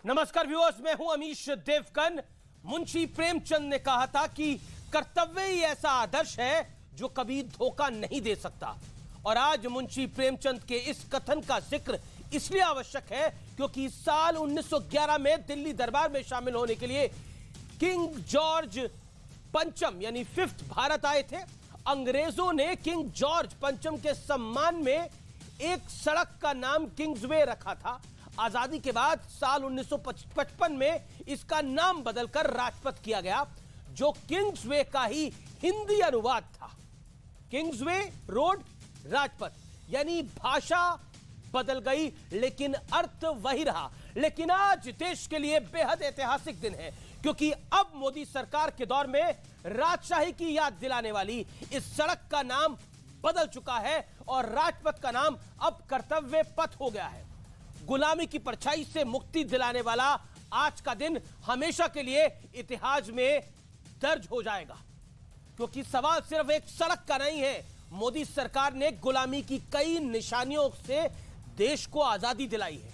नमस्कार व्यूअर्स, मैं हूं अमीश देवगन। मुंशी प्रेमचंद ने कहा था कि कर्तव्य ही ऐसा आदर्श है जो कभी धोखा नहीं दे सकता। और आज मुंशी प्रेमचंद के इस कथन का जिक्र इसलिए आवश्यक है क्योंकि साल 1911 में दिल्ली दरबार में शामिल होने के लिए किंग जॉर्ज पंचम यानी फिफ्थ भारत आए थे। अंग्रेजों ने किंग जॉर्ज पंचम के सम्मान में एक सड़क का नाम किंग्सवे रखा था। आजादी के बाद साल 1955 में इसका नाम बदलकर राजपथ किया गया, जो किंग्सवे का ही हिंदी अनुवाद था। किंग्सवे रोड राजपथ, यानी भाषा बदल गई लेकिन अर्थ वही रहा। लेकिन आज देश के लिए बेहद ऐतिहासिक दिन है क्योंकि अब मोदी सरकार के दौर में राजशाही की याद दिलाने वाली इस सड़क का नाम बदल चुका है और राजपथ का नाम अब कर्तव्य पथ हो गया है। गुलामी की परछाई से मुक्ति दिलाने वाला आज का दिन हमेशा के लिए इतिहास में दर्ज हो जाएगा, क्योंकि सवाल सिर्फ एक सड़क का नहीं है। मोदी सरकार ने गुलामी की कई निशानियों से देश को आजादी दिलाई है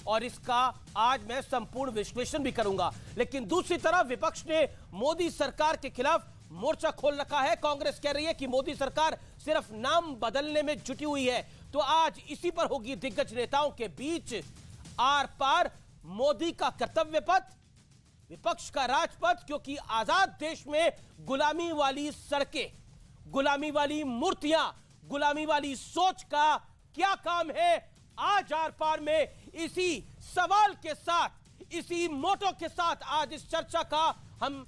और इसका आज मैं संपूर्ण विश्लेषण भी करूंगा। लेकिन दूसरी तरफ विपक्ष ने मोदी सरकार के खिलाफ मोर्चा खोल रखा है। कांग्रेस कह रही है कि मोदी सरकार सिर्फ नाम बदलने में जुटी हुई है। तो आज इसी पर होगी दिग्गज नेताओं के बीच आर पार। मोदी का कर्तव्य पथ, विपक्ष का राजपथ, क्योंकि आजाद देश में गुलामी वाली सड़कें, गुलामी वाली मूर्तियां, गुलामी वाली सोच का क्या काम है। आज आर पार में इसी सवाल के साथ, इसी मोटो के साथ आज इस चर्चा का हम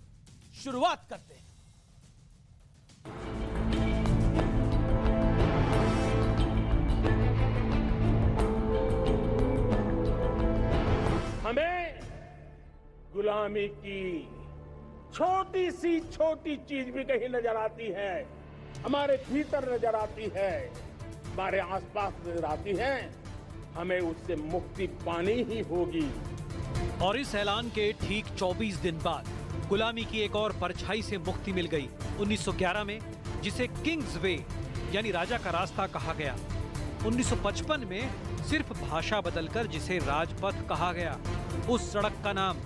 शुरुआत करते हैं। हमें गुलामी की छोटी सी छोटी चीज भी कहीं नजर आती है, हमारे भीतर नजर आती है, हमारे आसपास नजर आती है। हमें उससे मुक्ति पानी ही होगी। और इस ऐलान के ठीक 24 दिन बाद गुलामी की एक और परछाई से मुक्ति मिल गई 1911 में, जिसे किंग्सवे यानी राजा का रास्ता कहा गया। 1955 में सिर्फ भाषा बदलकर जिसे राजपथ कहा गया, उस सड़क का नाम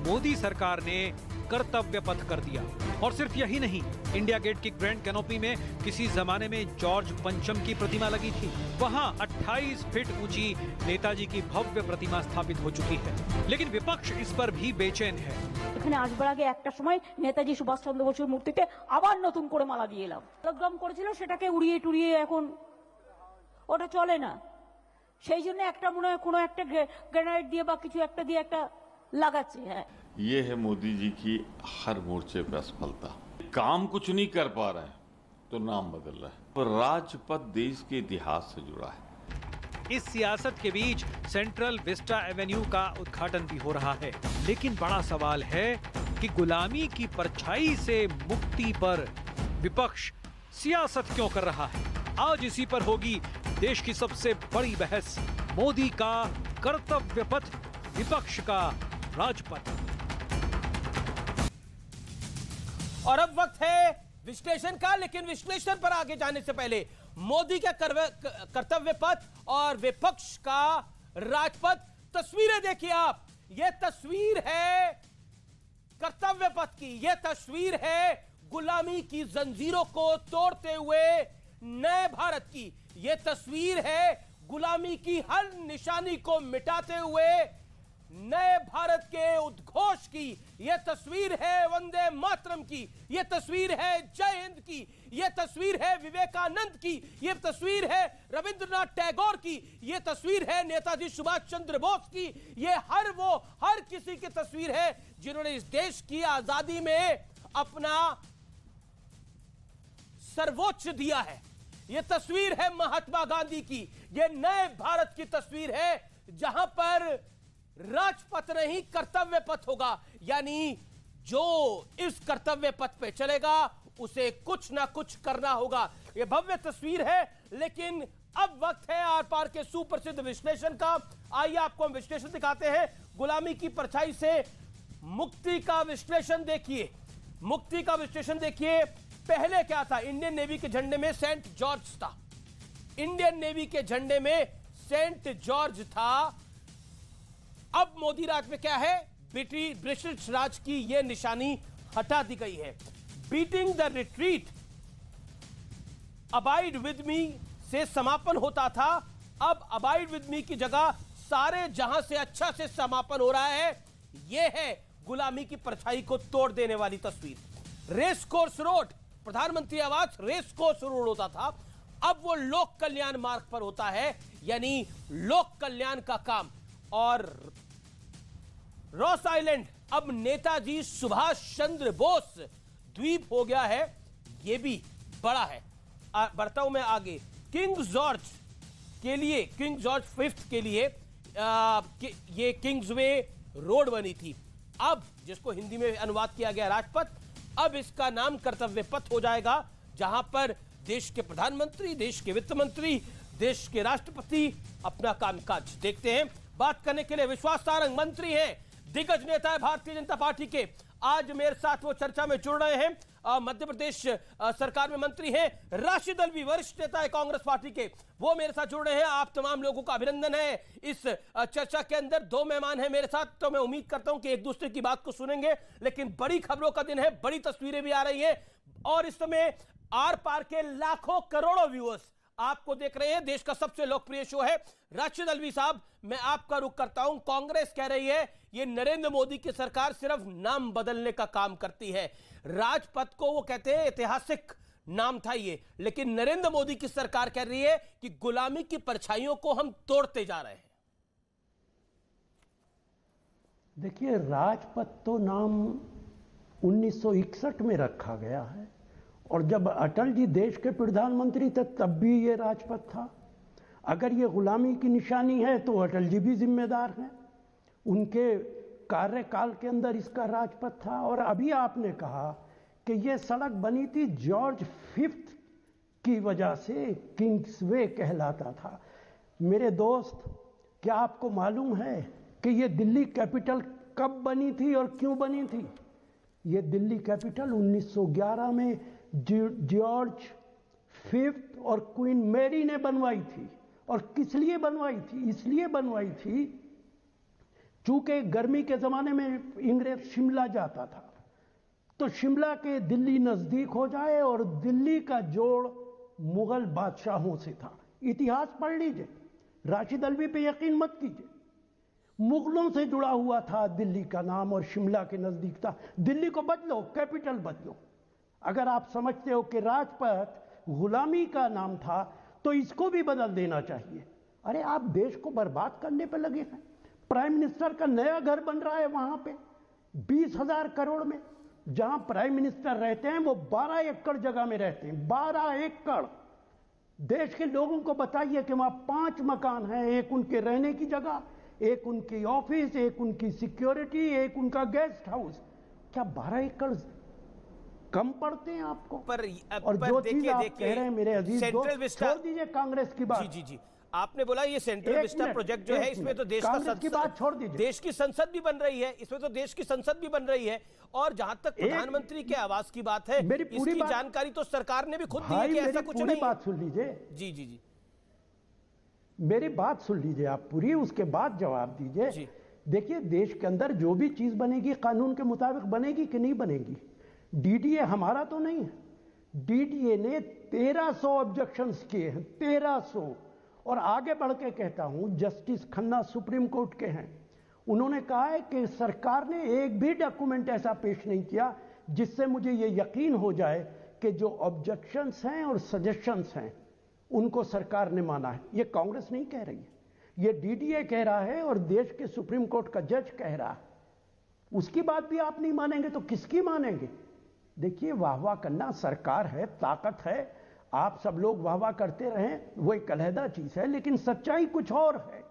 मोदी सरकार ने कर्तव्य पथ कर दिया। और सिर्फ यही नहीं, इंडिया गेट की ग्रैंड कैनोपी में किसी जमाने में जॉर्ज पंचम की प्रतिमा लगी थी। वहां 28 फीट ऊंची नेताजी की भव्य प्रतिमा स्थापित हो चुकी है। लेकिन विपक्ष इस पर भी बेचैन है। এখানে আসবার আগে একটা সময় নেতাজি সুভাষচন্দ্র বসুর মূর্তিতে আবার নতুন করে মালা দিয়ে এলাম। লকডাউন করেছিল, সেটাকে উড়িয়ে টুড়িয়ে এখন ওটা চলে না। সেই জন্য একটা মনে হয় কোনো একটা গ্রেনাইট দিয়ে বা কিছু একটা দিয়ে একটা লাগাচ্ছে। হ্যাঁ, ये है मोदी जी की हर मोर्चे पे असफलता। काम कुछ नहीं कर पा रहे हैं तो नाम बदल रहा है। पर राजपथ देश के इतिहास से जुड़ा है। इस सियासत के बीच सेंट्रल विस्टा एवेन्यू का उद्घाटन भी हो रहा है। लेकिन बड़ा सवाल है कि गुलामी की परछाई से मुक्ति पर विपक्ष सियासत क्यों कर रहा है। आज इसी पर होगी देश की सबसे बड़ी बहस। मोदी का कर्तव्य पथ, विपक्ष का राजपथ। और अब वक्त है विश्लेषण का। लेकिन विश्लेषण पर आगे जाने से पहले मोदी का कर्तव्य पथ और विपक्ष का राजपथ, तस्वीरें देखिए आप। यह तस्वीर है कर्तव्य पथ की, यह तस्वीर है गुलामी की जंजीरों को तोड़ते हुए नए भारत की, यह तस्वीर है गुलामी की हर निशानी को मिटाते हुए नए भारत के उद्घोष की, यह तस्वीर है वंदे मातरम की, यह तस्वीर है जय हिंद की, यह तस्वीर है विवेकानंद की, यह तस्वीर है रविंद्रनाथ टैगोर की, यह तस्वीर है नेताजी सुभाष चंद्र बोस की। यह हर किसी की तस्वीर है जिन्होंने इस देश की आजादी में अपना सर्वोच्च दिया है। यह तस्वीर है महात्मा गांधी की। यह नए भारत की तस्वीर है जहां पर राजपथ नहीं कर्तव्य पथ होगा, यानी जो इस कर्तव्य पथ पे चलेगा उसे कुछ ना कुछ करना होगा। यह भव्य तस्वीर है। लेकिन अब वक्त है आर पार के सुप्रसिद्ध विश्लेषण का। आइए आपको हम विश्लेषण दिखाते हैं। गुलामी की परछाई से मुक्ति का विश्लेषण देखिए, मुक्ति का विश्लेषण देखिए। पहले क्या था? इंडियन नेवी के झंडे में सेंट जॉर्ज था। इंडियन नेवी के झंडे में सेंट जॉर्ज था। अब मोदी राज में क्या है, ब्रिटिश राज की यह निशानी हटा दी गई है। Beating the retreat abide with me से समापन होता था, अब अबाइड विद मी की जगह सारे जहां से अच्छा से समापन हो रहा है। यह है गुलामी की परछाई को तोड़ देने वाली तस्वीर। रेस कोर्स रोड, प्रधानमंत्री आवास रेस कोर्स रोड होता था, अब वो लोक कल्याण मार्ग पर होता है, यानी लोक कल्याण का काम। और रॉस आइलैंड अब नेताजी सुभाष चंद्र बोस द्वीप हो गया है, यह भी बड़ा है। बढ़ता हूं मैं आगे। किंग जॉर्ज के लिए, किंग जॉर्ज फिफ्थ के लिए ये किंग्स वे रोड बनी थी, अब जिसको हिंदी में अनुवाद किया गया राजपथ, अब इसका नाम कर्तव्य पथ हो जाएगा, जहां पर देश के प्रधानमंत्री, देश के वित्त मंत्री, देश के राष्ट्रपति अपना कामकाज देखते हैं। बात करने के लिए विश्वास सारंग मंत्री हैं, दिग्गज नेता है भारतीय जनता पार्टी के, आज मेरे साथ वो चर्चा में जुड़ रहे हैं। मध्य प्रदेश सरकार में मंत्री हैं, राशिद अल्वी वरिष्ठ नेता है कांग्रेस पार्टी के, वो मेरे साथ जुड़ रहे हैं। आप तमाम लोगों का अभिनंदन है। इस चर्चा के अंदर दो मेहमान हैं मेरे साथ, तो मैं उम्मीद करता हूं कि एक दूसरे की बात को सुनेंगे, लेकिन बड़ी खबरों का दिन है, बड़ी तस्वीरें भी आ रही हैं और इस समय आर पार के लाखों करोड़ों व्यूअर्स आपको देख रहे हैं। देश का सबसे लोकप्रिय शो है। राशिद अल्वी साहब, मैं आपका रुख करता हूं। कांग्रेस कह रही है ये नरेंद्र मोदी की सरकार सिर्फ नाम बदलने का काम करती है। राजपथ को वो कहते हैं ऐतिहासिक नाम था ये, लेकिन नरेंद्र मोदी की सरकार कह रही है कि गुलामी की परछाइयों को हम तोड़ते जा रहे हैं। देखिए, राजपथ तो नाम 1961 में रखा गया है और जब अटल जी देश के प्रधानमंत्री थे तब भी ये राजपथ था। अगर ये गुलामी की निशानी है तो अटल जी भी जिम्मेदार हैं, उनके कार्यकाल के अंदर इसका राजपथ था। और अभी आपने कहा कि ये सड़क बनी थी जॉर्ज फिफ्थ की वजह से, किंग्सवे कहलाता था। मेरे दोस्त, क्या आपको मालूम है कि ये दिल्ली कैपिटल कब बनी थी और क्यों बनी थी? ये दिल्ली कैपिटल 1911 में जॉर्ज फिफ्थ और क्वीन मैरी ने बनवाई थी। और किस लिए बनवाई थी? इसलिए बनवाई थी चूंकि गर्मी के ज़माने में इंग्रेज शिमला जाता था, तो शिमला के दिल्ली नज़दीक हो जाए, और दिल्ली का जोड़ मुगल बादशाहों से था। इतिहास पढ़ लीजिए, राशिद अल्वी पे यकीन मत कीजिए, मुगलों से जुड़ा हुआ था दिल्ली का नाम और शिमला के नज़दीक था। दिल्ली को बदलो, कैपिटल बदलो। अगर आप समझते हो कि राजपथ गुलामी का नाम था तो इसको भी बदल देना चाहिए। अरे आप देश को बर्बाद करने पर लगे हैं। प्राइम मिनिस्टर का नया घर बन रहा है वहां पे 20,000 करोड़ में, जहां प्राइम मिनिस्टर रहते हैं वो 12 एकड़ जगह में रहते हैं। 12 एकड़। देश के लोगों को बताइए कि वहां 5 मकान हैं, एक उनके रहने की जगह, एक उनकी ऑफिस, एक उनकी सिक्योरिटी, एक उनका गेस्ट हाउस। क्या 12 एकड़ कम पड़ते हैं आपको? और जो चीज आप कह रहे हैं मेरे अजीज दोस्त, छोड़ दीजिए कांग्रेस की बात। जी, आपने बोला ये सेंट्रल विस्टा प्रोजेक्ट जो है, इसमें तो देश का संसद की बात छोड़ दीजिए, देश की संसद भी बन रही है, इसमें तो देश की संसद भी बन रही है। और जहां तक प्रधानमंत्री के आवास की बात है, इसकी जानकारी तो सरकार ने भी खुद दी है कि ऐसा कुछ नहीं। बात सुन लीजिए। जी, मेरी बात सुन लीजिए आप पूरी, उसके बाद जवाब दीजिए। देखिए, देश के अंदर जो भी चीज बनेगी कानून के मुताबिक बनेगी कि नहीं बनेगी। डीडीए हमारा तो नहीं है। डीडीए ने 1300 ऑब्जेक्शंस किए हैं, 1300। और आगे बढ़ के कहता हूं, जस्टिस खन्ना सुप्रीम कोर्ट के हैं, उन्होंने कहा है कि सरकार ने एक भी डॉक्यूमेंट ऐसा पेश नहीं किया जिससे मुझे ये यकीन हो जाए कि जो ऑब्जेक्शंस हैं और सजेशंस हैं उनको सरकार ने माना है। ये कांग्रेस नहीं कह रही है, ये डीडीए कह रहा है और देश के सुप्रीम कोर्ट का जज कह रहा है। उसकी बात भी आप नहीं मानेंगे तो किसकी मानेंगे? देखिए, वाह वाह करना सरकार है, ताकत है, आप सब लोग वाह वाह करते रहें, वो एक अलहदा चीज है, लेकिन सच्चाई कुछ और है।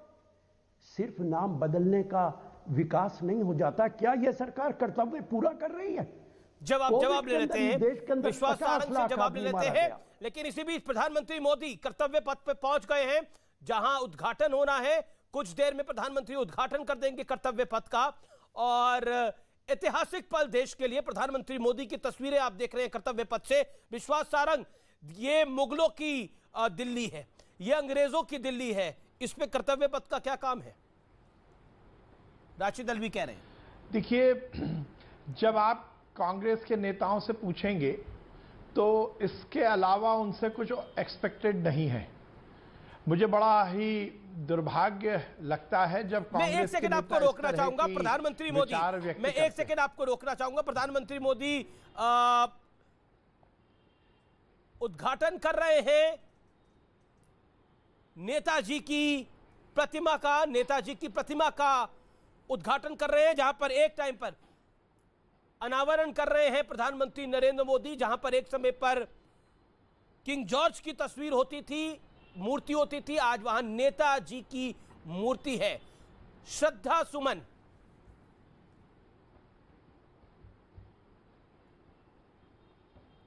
सिर्फ नाम बदलने का विकास नहीं हो जाता। क्या यह सरकार कर्तव्य पूरा कर रही है? जवाब ले लेते हैं, विश्वास सारंग से जवाब ले लेते हैं। लेकिन इसी बीच प्रधानमंत्री मोदी कर्तव्य पथ पे पहुंच गए हैं, जहां उद्घाटन होना है। कुछ देर में प्रधानमंत्री उद्घाटन कर देंगे कर्तव्य पथ का, और ऐतिहासिक पल देश के लिए। प्रधानमंत्री मोदी की तस्वीरें आप देख रहे हैं कर्तव्य पथ से। विश्वास सारंग, ये मुगलों की दिल्ली है, ये अंग्रेजों की दिल्ली है, इस पे कर्तव्य पथ का क्या काम है? राशिद अल्वी कह रहे हैं। देखिए, जब आप कांग्रेस के नेताओं से पूछेंगे तो इसके अलावा उनसे कुछ एक्सपेक्टेड नहीं है। मुझे बड़ा ही दुर्भाग्य लगता है जब मैं एक सेकंड आपको रोकना चाहूंगा प्रधानमंत्री मोदी, मैं एक सेकंड आपको रोकना चाहूंगा प्रधानमंत्री मोदी उद्घाटन कर रहे हैं नेताजी की प्रतिमा का उद्घाटन कर रहे हैं, जहां पर एक टाइम पर अनावरण कर रहे हैं प्रधानमंत्री नरेंद्र मोदी, जहां पर एक समय पर किंग जॉर्ज की तस्वीर होती थी, मूर्ति होती थी, आज वहां नेताजी की मूर्ति है। श्रद्धा सुमन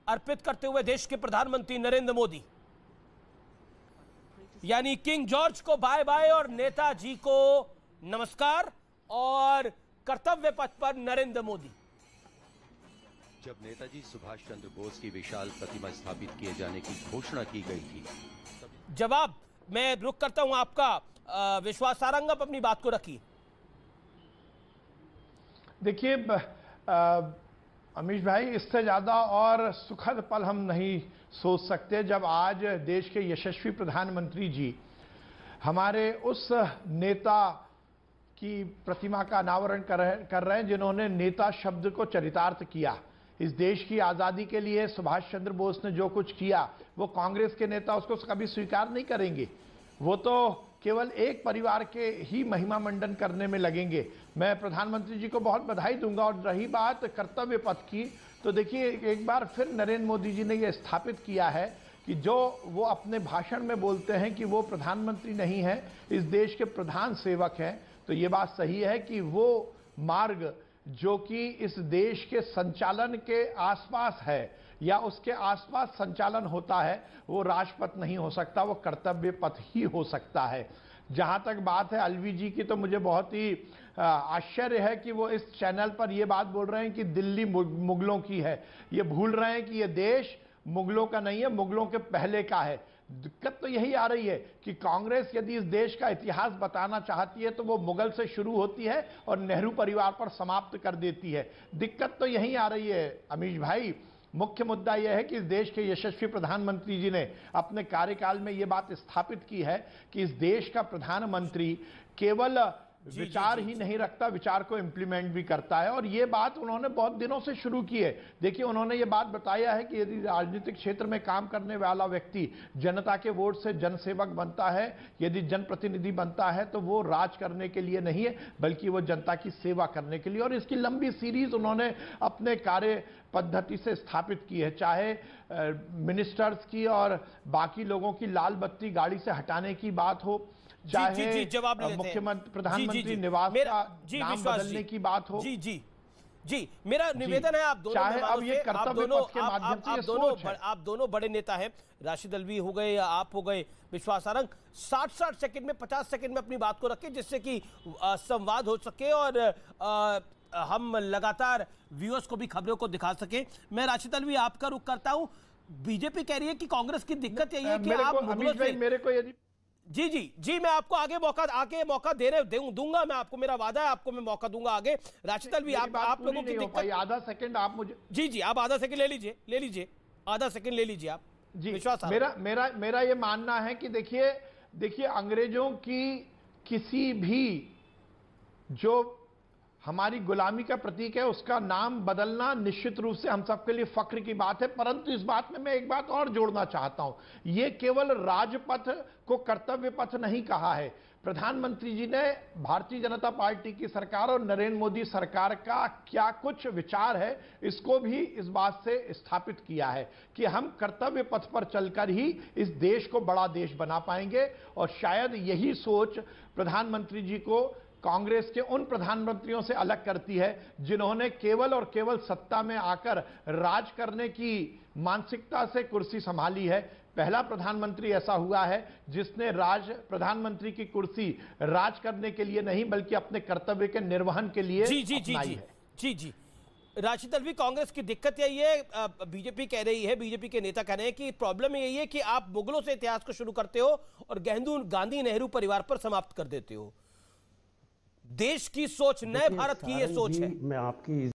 अर्पित करते हुए देश के प्रधानमंत्री नरेंद्र मोदी, यानी किंग जॉर्ज को बाय बाय और नेताजी को नमस्कार, और कर्तव्य पथ पर नरेंद्र मोदी। जब नेताजी सुभाष चंद्र बोस की विशाल प्रतिमा स्थापित किए जाने की घोषणा की गई थी, जवाब मैं रुक करता हूं आपका। विश्वास सारंग, आप अपनी बात को रखिए। देखिए अमीश भाई, इससे ज्यादा और सुखद पल हम नहीं सोच सकते जब आज देश के यशस्वी प्रधानमंत्री जी हमारे उस नेता की प्रतिमा का अनावरण कर रहे हैं जिन्होंने नेता शब्द को चरितार्थ किया। इस देश की आज़ादी के लिए सुभाष चंद्र बोस ने जो कुछ किया वो कांग्रेस के नेता उसको कभी स्वीकार नहीं करेंगे। वो तो केवल एक परिवार के ही महिमा मंडन करने में लगेंगे। मैं प्रधानमंत्री जी को बहुत बधाई दूंगा। और रही बात कर्तव्य पथ की, तो देखिए एक बार फिर नरेंद्र मोदी जी ने यह स्थापित किया है कि जो वो अपने भाषण में बोलते हैं कि वो प्रधानमंत्री नहीं है, इस देश के प्रधान सेवक हैं, तो ये बात सही है कि वो मार्ग जो कि इस देश के संचालन के आसपास है या उसके आसपास संचालन होता है, वो राजपथ नहीं हो सकता, वो कर्तव्य पथ ही हो सकता है। जहां तक बात है अलवी जी की, तो मुझे बहुत ही आश्चर्य है कि वो इस चैनल पर ये बात बोल रहे हैं कि दिल्ली मुगलों की है। ये भूल रहे हैं कि ये देश मुगलों का नहीं है, मुगलों के पहले का है। दिक्कत तो यही आ रही है कि कांग्रेस यदि इस देश का इतिहास बताना चाहती है तो वो मुगल से शुरू होती है और नेहरू परिवार पर समाप्त कर देती है। दिक्कत तो यही आ रही है अमीश भाई। मुख्य मुद्दा यह है कि इस देश के यशस्वी प्रधानमंत्री जी ने अपने कार्यकाल में यह बात स्थापित की है कि इस देश का प्रधानमंत्री केवल विचार ही नहीं रखता, विचार को इंप्लीमेंट भी करता है। और ये बात उन्होंने बहुत दिनों से शुरू की है। देखिए, उन्होंने ये बात बताया है कि यदि राजनीतिक क्षेत्र में काम करने वाला व्यक्ति जनता के वोट से जनसेवक बनता है, यदि जनप्रतिनिधि बनता है, तो वो राज करने के लिए नहीं है बल्कि वो जनता की सेवा करने के लिए। और इसकी लंबी सीरीज उन्होंने अपने कार्य पद्धति से स्थापित की है, चाहे मिनिस्टर्स की और बाकी लोगों की लाल बत्ती गाड़ी से हटाने की बात हो, चाहे मुख्यमंत्री प्रधानमंत्री निवास का नाम बदलने की बात हो। जी मेरा निवेदन है, आप दोनों अब ये कर्तव्य पथ के माध्यम से आप दोनों बड़े नेता हैं, राशिद अल्वी हो गए या आप हो गए विश्वास सारंग, 60 सेकंड में 50 सेकंड में अपनी बात को रखें जिससे कि संवाद हो सके और हम लगातार व्यूअर्स को भी खबरों को दिखा सके। मैं राशिद अल्वी आपका रुख करता हूं। बीजेपी कह रही है कि कांग्रेस की दिक्कत यही है कि आप मुगलों से मेरे को यदि जी मैं आपको आगे मौका दूंगा, मैं आपको, मेरा वादा है आपको मैं मौका दूंगा आगे। राशिद अल्वी आप लोगों की दिक्कत, आधा सेकंड आप मुझे जी आप आधा सेकंड ले लीजिए आधा सेकंड ले लीजिए आप जी। विश्वास मेरा ये मानना है कि देखिए अंग्रेजों की किसी भी जो हमारी गुलामी का प्रतीक है उसका नाम बदलना निश्चित रूप से हम सबके लिए फख्र की बात है। परंतु इस बात में मैं एक बात और जोड़ना चाहता हूं, यह केवल राजपथ को कर्तव्य पथ नहीं कहा है। प्रधानमंत्री जी ने भारतीय जनता पार्टी की सरकार और नरेंद्र मोदी सरकार का क्या कुछ विचार है, इसको भी इस बात से स्थापित किया है कि हम कर्तव्य पथ पर चलकर ही इस देश को बड़ा देश बना पाएंगे। और शायद यही सोच प्रधानमंत्री जी को कांग्रेस के उन प्रधानमंत्रियों से अलग करती है जिन्होंने केवल और केवल सत्ता में आकर राज करने की मानसिकता से कुर्सी संभाली है। पहला प्रधानमंत्री ऐसा हुआ है जिसने प्रधानमंत्री की कुर्सी राज करने के लिए नहीं बल्कि अपने कर्तव्य के निर्वहन के लिए अपनाई है। जी राशिद अल्वी, कांग्रेस की दिक्कत यही है, बीजेपी कह रही है, बीजेपी के नेता कह रहे हैं कि प्रॉब्लम यही है कि आप मुगलों से इतिहास को शुरू करते हो और गांधी नेहरू परिवार पर समाप्त कर देते हो। देश की सोच, नए भारत की ये सोच है। मैं आपकी